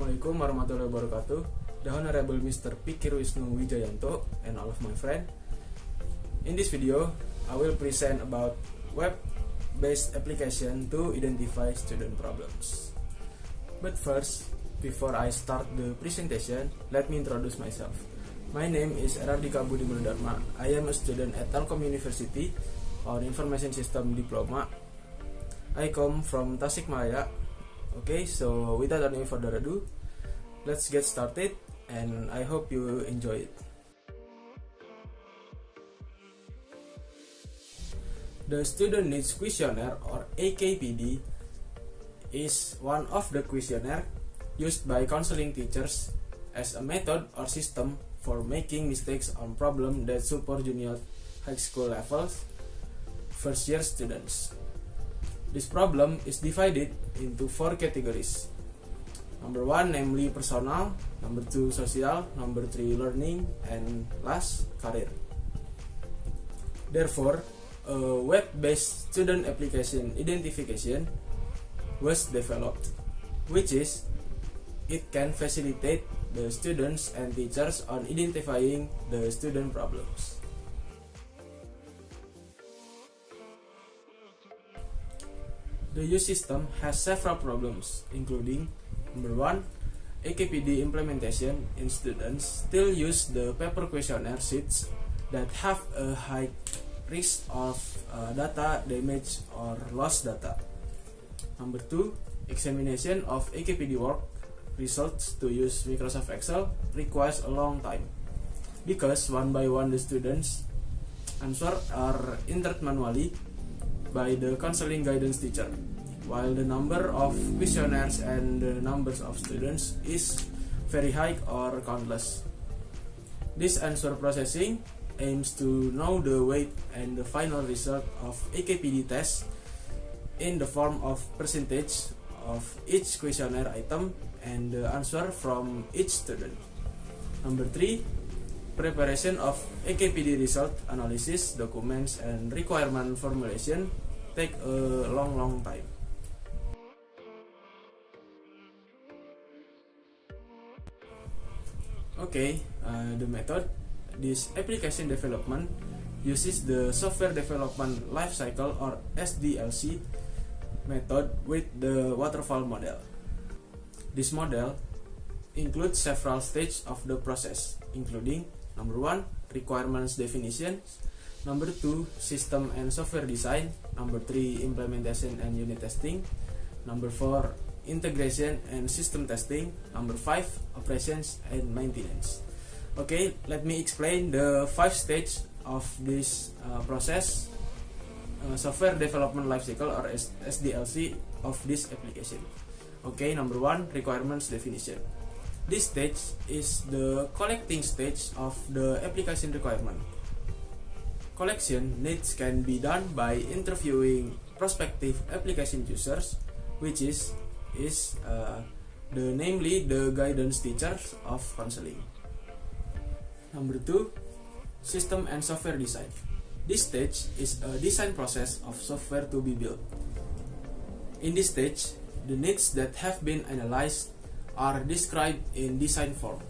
Assalamualaikum warahmatullahi wabarakatuh. The Honorable Mr. Pikir Wisnu Wijayanto and all of my friends. In this video, I will present about web-based application to identify student problems. But first, before I start the presentation, let me introduce myself. My name is Erardika Budi Gunadarma. I am a student at Telkom University on Information System Diploma. I come from Tasikmalaya. Okay, so without any further ado, let's get started and I hope you enjoy it. The Student Needs Questionnaire or AKPD is one of the questionnaire used by counseling teachers as a method or system for making mistakes on problems that support junior high school levels first year students. This problem is divided into 4 categories. Number 1, namely personal, number 2, social, number 3, learning, and last, career. Therefore, a web-based student application identification was developed, which is, it can facilitate the students and teachers on identifying the student problems. The use system has several problems, including number 1, AKPD implementation in students still use the paper questionnaire sheets that have a high risk of data damage or lost data. Number 2, examination of AKPD work results to use Microsoft Excel requires a long time because one by one the students' answers are entered manually by the counseling guidance teacher, while the number of questionnaires and the numbers of students is very high or countless. This answer processing aims to know the weight and the final result of AKPD test in the form of percentage of each questionnaire item and the answer from each student. Number 3, preparation of AKPD result analysis, documents, and requirement formulation take a long time. Okay, the method. This application development uses the software development lifecycle or SDLC method with the waterfall model. This model includes several stages of the process, including number 1, requirements definition, number 2, system and software design, number 3, implementation and unit testing, number 4, integration and system testing, number 5, operations and maintenance. Okay, let me explain the 5 stages of this process, software development lifecycle or SDLC of this application. Okay, number 1, requirements definition. This stage is the collecting stage of the application requirement. Collection needs can be done by interviewing prospective application users, which is namely the guidance teachers of counseling. Number 2, system and software design. This stage is a design process of software to be built. In this stage, the needs that have been analyzed are described in design form.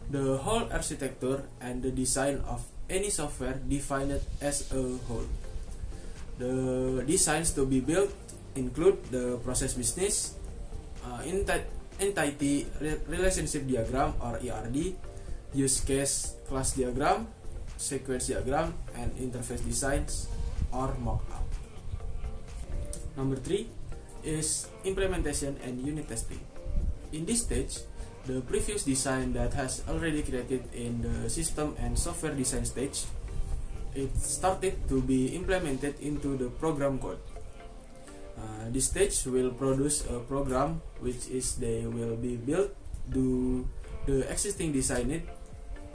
The whole architecture and the design of any software defined as a whole. The designs to be built include the process business, entity relationship diagram or ERD, use case class diagram, sequence diagram, and interface designs or mockup. Number 3 is implementation and unit testing. In this stage, the previous design that has already created in the system and software design stage, it started to be implemented into the program code. This stage will produce a program which is they will be built to the existing design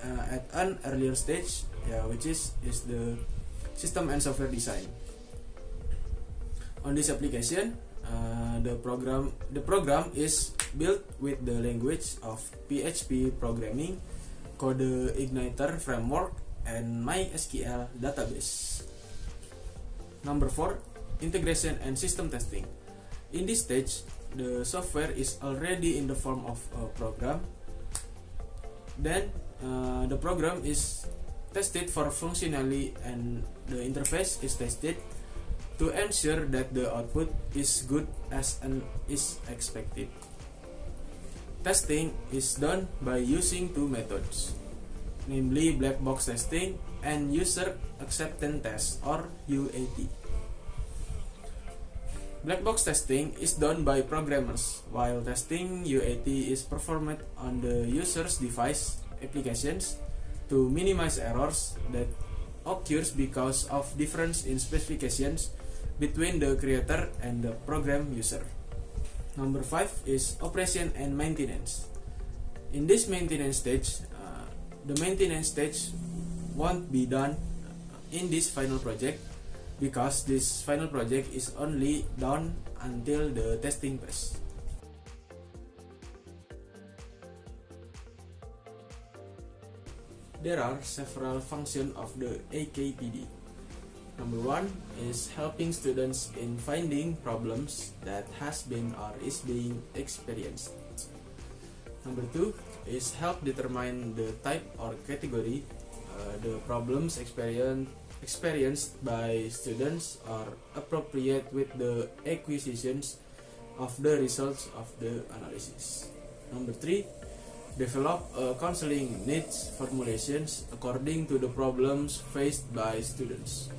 at an earlier stage, which is the system and software design. On this application, the program is built with the language of PHP programming, CodeIgniter framework, and MySQL database. Number 4, integration and system testing. In this stage, the software is already in the form of a program, then the program is tested for functionality and the interface is tested to ensure that the output is good as is expected. Testing is done by using two methods, namely black box testing and user acceptance test or UAT. Black box testing is done by programmers, while testing UAT is performed on the user's device applications to minimize errors that occurs because of difference in specifications between the creator and the program user. Number 5 is operation and maintenance. In this maintenance stage, the maintenance stage won't be done in this final project because this final project is only done until the testing phase. There are several functions of the AKPD. Number 1 is helping students in finding problems that has been or is being experienced. Number 2 is help determine the type or category the problems experienced by students are appropriate with the acquisitions of the results of the analysis. Number 3, develop counseling needs formulations according to the problems faced by students.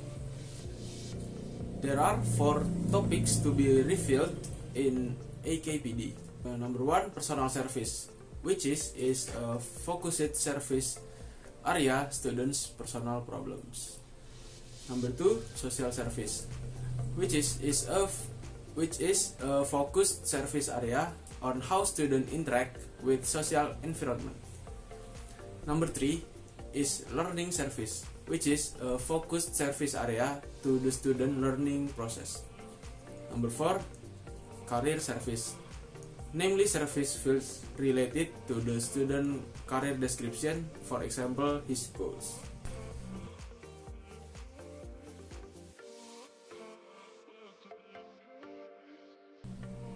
There are 4 topics to be revealed in AKPD. Number 1, personal service, which is a focused service area students' personal problems. Number 2, social service, which is a focused service area on how students interact with social environment. Number 3 is learning service, which is a focused service area to the student learning process. Number 4, career service, namely service fields related to the student career description, for example, his goals.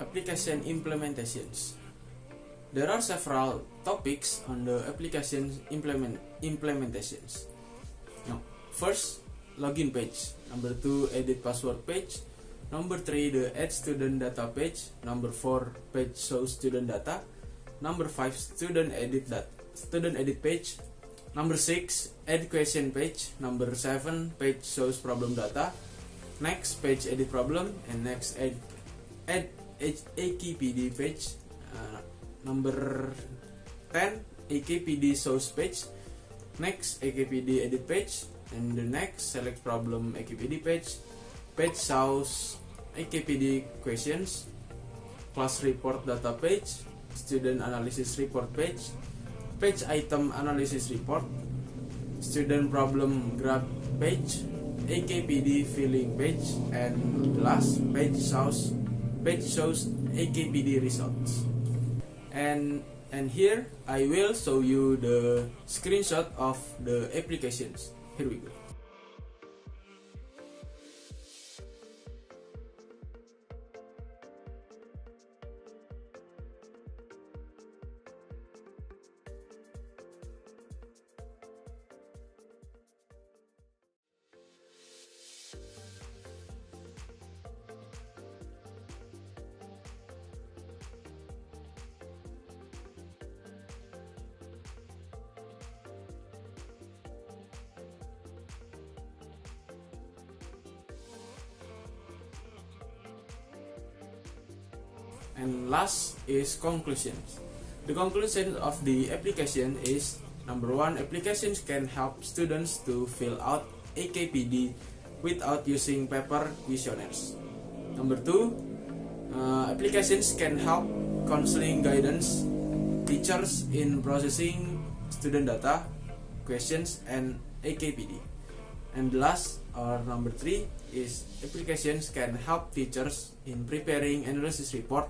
Application implementations. There are several topics on the application implementations. Now, first, login page. Number 2, edit password page. Number 3, the add student data page. Number 4, page shows student data. Number 5, student edit page. Number 6, add question page. Number 7, page shows problem data. Next, page edit problem, and next add AKPD page. Number 10, AKPD shows page. Next, AKPD edit page, and the next, select problem AKPD page. Page shows AKPD questions, class report data page, student analysis report page, page item analysis report, student problem graph page, AKPD filling page, and last, page shows AKPD results. And here I will show you the screenshot of the applications. Here we go. And last is conclusions. The conclusion of the application is, number 1, applications can help students to fill out AKPD without using paper questionnaires. Number 2, applications can help counseling guidance teachers in processing student data, questions, and AKPD. And last, or number 3, is applications can help teachers in preparing analysis report,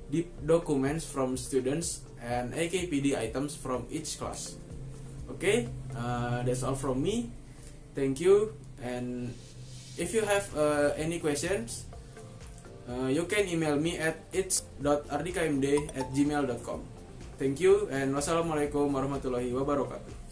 deep documents from students, and AKPD items from each class. Okay, that's all from me. Thank you. And if you have any questions, You can email me at its.ardikmd@gmail.com. Thank you and wassalamualaikum warahmatullahi wabarakatuh.